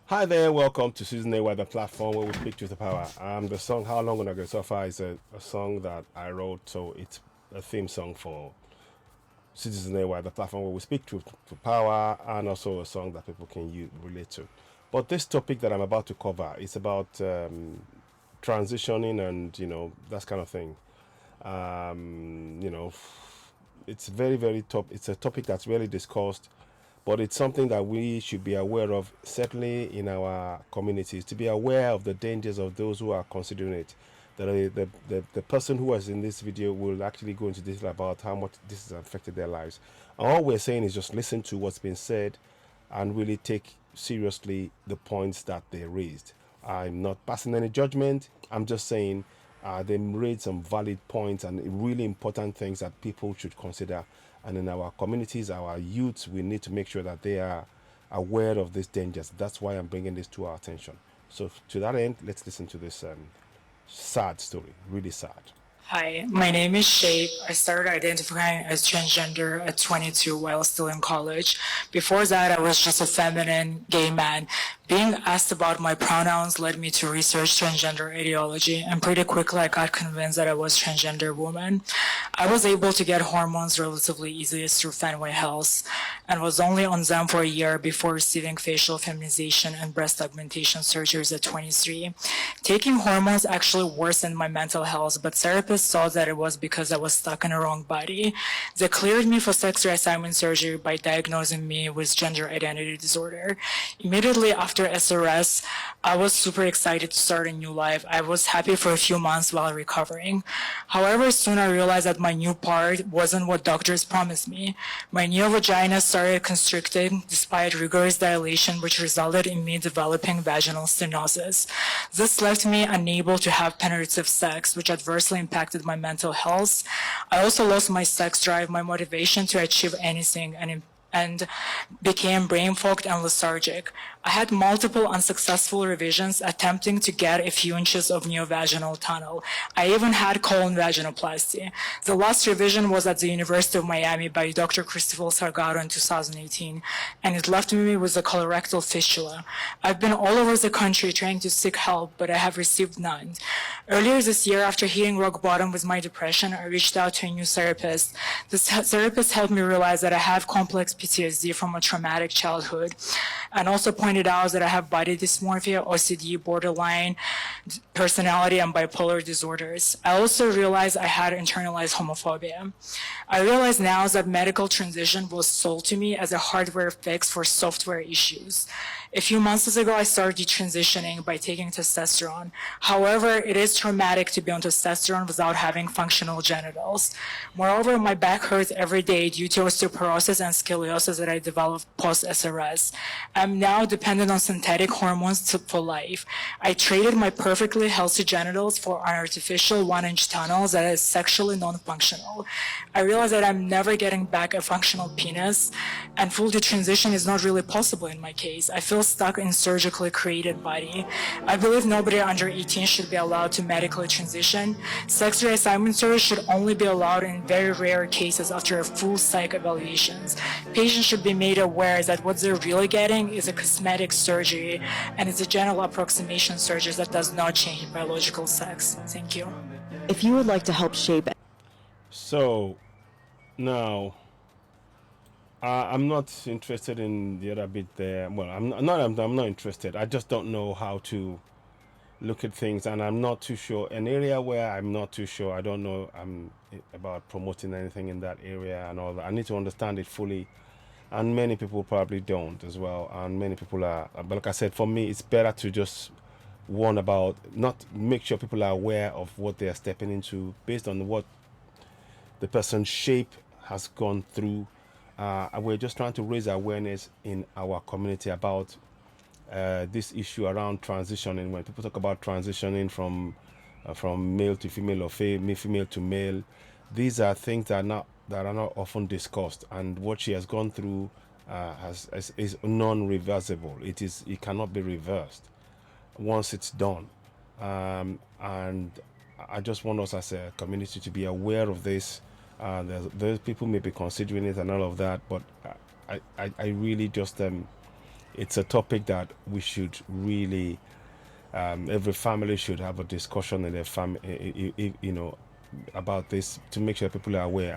Hi there, welcome to Dangers.We, the platform where we speak to the power. The song How Long Gonna Go So Far is a song that I wrote, so it's a theme song for Dangers.We, the platform where we speak to power, and also a song that people can relate to. But this topic that I'm about to cover is about transitioning and, that kind of thing. Um, you know, it's very, very top. It's a topic that's really discussed, but it's something that we should be aware of, certainly in our communities, to be aware of the dangers of those who are considering it. The person who was in this video will actually go into detail about how much this has affected their lives. And all we're saying is just listen to what's been said and really take seriously the points that they raised. I'm not passing any judgment. I'm just saying they raised some valid points and really important things that people should consider. And in our communities, our youths, we need to make sure that they are aware of these dangers. That's why I'm bringing this to our attention. So to that end, let's listen to this sad story, really sad. Hi, my name is Shape. I started identifying as transgender at 22 while still in college. Before that, I was just a feminine gay man. Being asked about my pronouns led me to research transgender ideology, and pretty quickly I got convinced that I was transgender woman. I was able to get hormones relatively easily through Fenway Health, and was only on them for a year before receiving facial feminization and breast augmentation surgeries at 23. Taking hormones actually worsened my mental health, but therapists thought that it was because I was stuck in a wrong body. They cleared me for sex reassignment surgery by diagnosing me with gender identity disorder. Immediately after SRS, I was super excited to start a new life. I was happy for a few months while recovering. However, soon I realized that my new part wasn't what doctors promised me. My new vagina started constricting despite rigorous dilation, which resulted in me developing vaginal stenosis. This left me unable to have penetrative sex, which adversely impacted my mental health. I also lost my sex drive, my motivation to achieve anything, and became brain fogged and lethargic. I had multiple unsuccessful revisions attempting to get a few inches of neovaginal tunnel. I even had colon vaginoplasty. The last revision was at the University of Miami by Dr. Cristobal Sargado in 2018, and it left me with a colorectal fistula. I've been all over the country trying to seek help, but I have received none. Earlier this year, after hitting rock bottom with my depression, I reached out to a new therapist. This therapist helped me realize that I have complex PTSD from a traumatic childhood, and also pointed out that I have body dysmorphia, OCD, borderline personality, and bipolar disorders. I also realized I had internalized homophobia. I realize now that medical transition was sold to me as a hardware fix for software issues. A few months ago, I started detransitioning by taking testosterone. However, it is traumatic to be on testosterone without having functional genitals. Moreover, my back hurts every day due to osteoporosis and scoliosis that I developed post-SRS. I'm now dependent on synthetic hormones for life. I traded my perfectly healthy genitals for an artificial 1-inch tunnel that is sexually non-functional. I realize that I'm never getting back a functional penis, and full detransition is not really possible in my case. I feel stuck in surgically created body. I believe nobody under 18 should be allowed to medically transition. Sex reassignment surgery should only be allowed in very rare cases after a full psych evaluations. Patients should be made aware that what they're really getting is a cosmetic surgery, and it's a general approximation surgery that does not change biological sex. Thank you. If you would like to help shape. So now, I'm not interested in the other bit there. Well, I'm not interested. I just don't know how to look at things, and I'm not too sure. An area where I'm not too sure. I don't know about promoting anything in that area and all that. I need to understand it fully, and many people probably don't as well. And many people are. But like I said, for me, it's better to just warn about, not make sure people are aware of what they are stepping into based on what the person's shape has gone through. We're just trying to raise awareness in our community about this issue around transitioning. When people talk about transitioning from male to female or female to male, these are things that are not often discussed. And what she has gone through is non-reversible. It cannot be reversed once it's done. And I just want us as a community to be aware of this. There's people may be considering it and all of that, but I really just it's a topic that we should really, every family should have a discussion in their family, about this to make sure people are aware.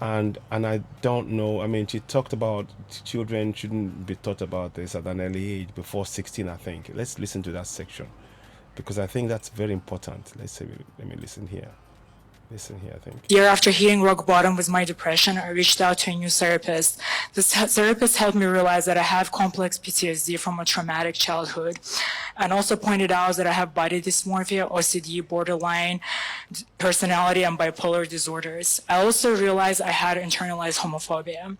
And I don't know. I mean, she talked about children shouldn't be taught about this at an early age, before 16. I think. Let's listen to that section, because I think that's very important. Let's see. Let me listen here. Listen here, I think. Year after hitting rock bottom with my depression, I reached out to a new therapist. This therapist helped me realize that I have complex PTSD from a traumatic childhood, and also pointed out that I have body dysmorphia, OCD, borderline personality, and bipolar disorders. I also realized I had internalized homophobia.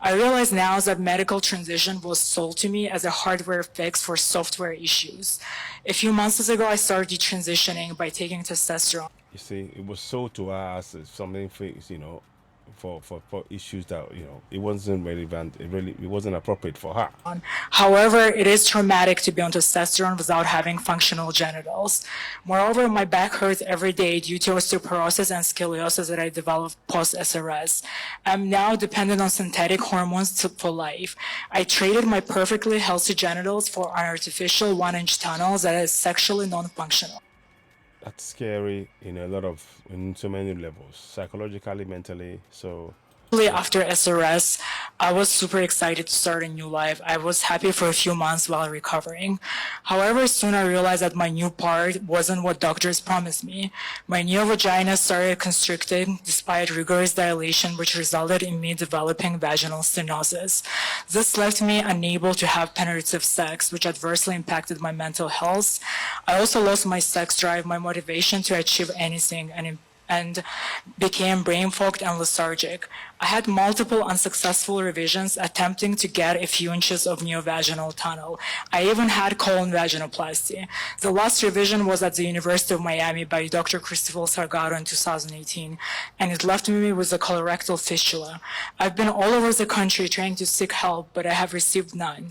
I realize now that medical transition was sold to me as a hardware fix for software issues. A few months ago, I started detransitioning by taking testosterone. You see, it was sold to us as something for, for issues that, it wasn't relevant. It wasn't appropriate for her. However, it is traumatic to be on testosterone without having functional genitals. Moreover, my back hurts every day due to osteoporosis and scoliosis that I developed post-SRS. I'm now dependent on synthetic hormones for life. I traded my perfectly healthy genitals for an artificial 1-inch tunnel that is sexually non-functional. That's scary in so many levels, psychologically, mentally. So After SRS, I was super excited to start a new life. I was happy for a few months while recovering. However, soon I realized that my new part wasn't what doctors promised me. My new vagina started constricting despite rigorous dilation, which resulted in me developing vaginal stenosis. This left me unable to have penetrative sex, which adversely impacted my mental health. I also lost my sex drive, my motivation to achieve anything, and became brain fogged and lethargic. I had multiple unsuccessful revisions attempting to get a few inches of neovaginal tunnel. I even had colon vaginoplasty. The last revision was at the University of Miami by Dr. Cristobal Salgado in 2018, and it left me with a colorectal fistula. I've been all over the country trying to seek help, but I have received none.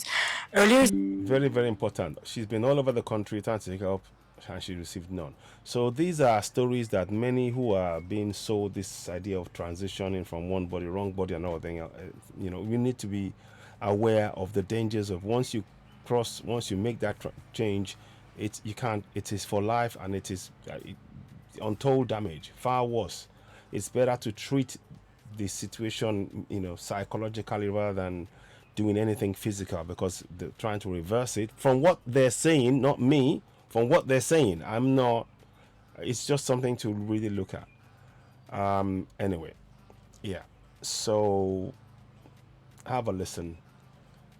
Earlier, very, very important. She's been all over the country trying to take help, and she received none. So these are stories that many who are being sold this idea of transitioning from one body, wrong body, and all thing. We need to be aware of the dangers of once you make that change, you can't. It is for life, and it is untold damage. Far worse. It's better to treat the situation, psychologically, rather than doing anything physical, because they're trying to reverse it. From what they're saying, not me. From what they're saying, I'm not. It's just something to really look at. Anyway, yeah. So have a listen.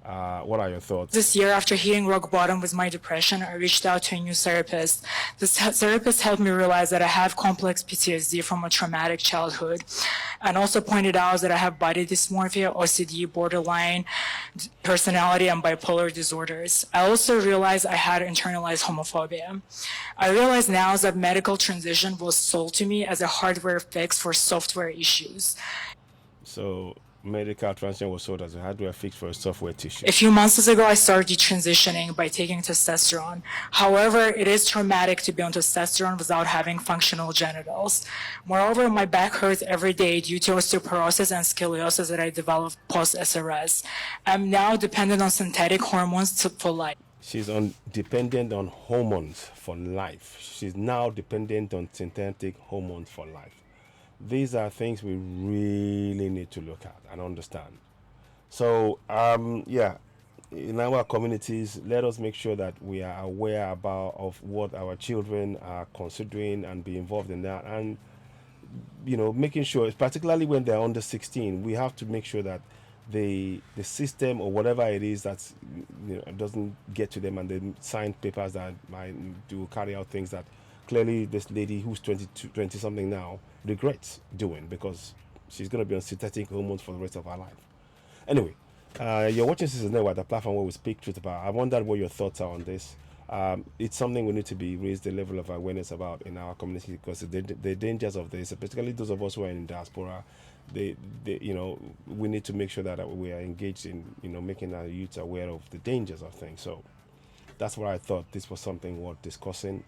What are your thoughts? This year, after hitting rock bottom with my depression, I reached out to a new therapist. This therapist helped me realize that I have complex PTSD from a traumatic childhood, and also pointed out that I have body dysmorphia, OCD, borderline personality, and bipolar disorders. I also realized I had internalized homophobia. I realize now that medical transition was sold to me as a hardware fix for software issues. So medical transition was sold as a hardware fix for a software tissue. A few months ago, I started detransitioning by taking testosterone. However, it is traumatic to be on testosterone without having functional genitals. Moreover, my back hurts every day due to osteoporosis and scoliosis that I developed post-SRS. I'm now dependent on synthetic hormones for life. She's dependent on hormones for life. She's now dependent on synthetic hormones for life. These are things we really need to look at and understand. So, yeah, in our communities, let us make sure that we are aware of what our children are considering and be involved in that. And, making sure, particularly when they're under 16, we have to make sure that the system or whatever it is that's doesn't get to them, and they sign papers that might do carry out things that clearly this lady who's 20 something now regrets doing, because she's going to be on synthetic hormones for the rest of her life. Anyway, you're watching Sisters Network, the platform where we speak truth about. I wonder what your thoughts are on this. It's something we need to be raised the level of awareness about in our community, because the dangers of this, particularly those of us who are in diaspora, we need to make sure that we are engaged in making our youth aware of the dangers of things. So that's why I thought this was something worth discussing.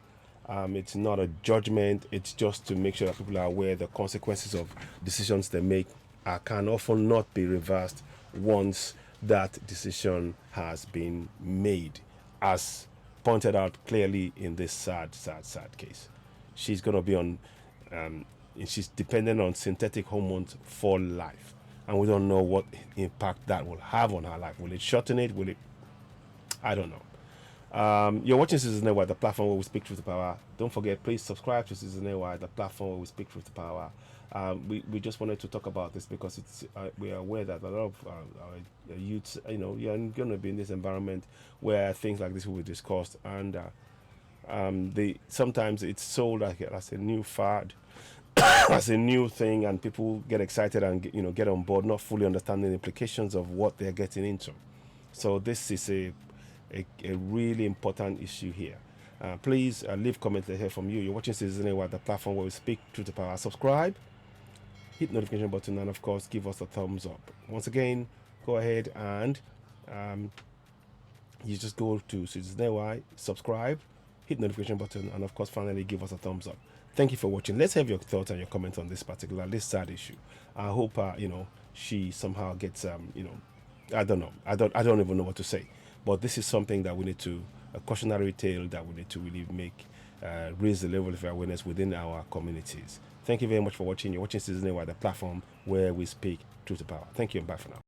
It's not a judgment. It's just to make sure that people are aware the consequences of decisions they make can often not be reversed once that decision has been made, as pointed out clearly in this sad case. She's going to be on, she's dependent on synthetic hormones for life. And we don't know what impact that will have on her life. Will it shorten it? Will it? I don't know. You're watching Citizen AY, the platform where we speak truth to power. Don't forget, please subscribe to Citizen AY, the platform where we speak truth to power. We just wanted to talk about this because it's we are aware that a lot of our youths, you're going to be in this environment where things like this will be discussed, and they sometimes it's sold as a new fad, as a new thing, and people get excited and get on board, not fully understanding the implications of what they're getting into. So this is a really important issue here. Please leave comments to hear from you. You're watching Citizen AY, the platform where we speak truth to power. Subscribe, hit notification button, and of course give us a thumbs up. Once again, go ahead and you just go to Citizen AY, subscribe, hit notification button, and of course finally give us a thumbs up. Thank you for watching. Let's have your thoughts and your comments on this sad issue. I hope she somehow gets I don't know. I don't even know what to say. But this is something that we need to, a cautionary tale that we need to really make, raise the level of awareness within our communities. Thank you very much for watching. You're watching Citizen AY, the platform where we speak truth to power. Thank you and bye for now.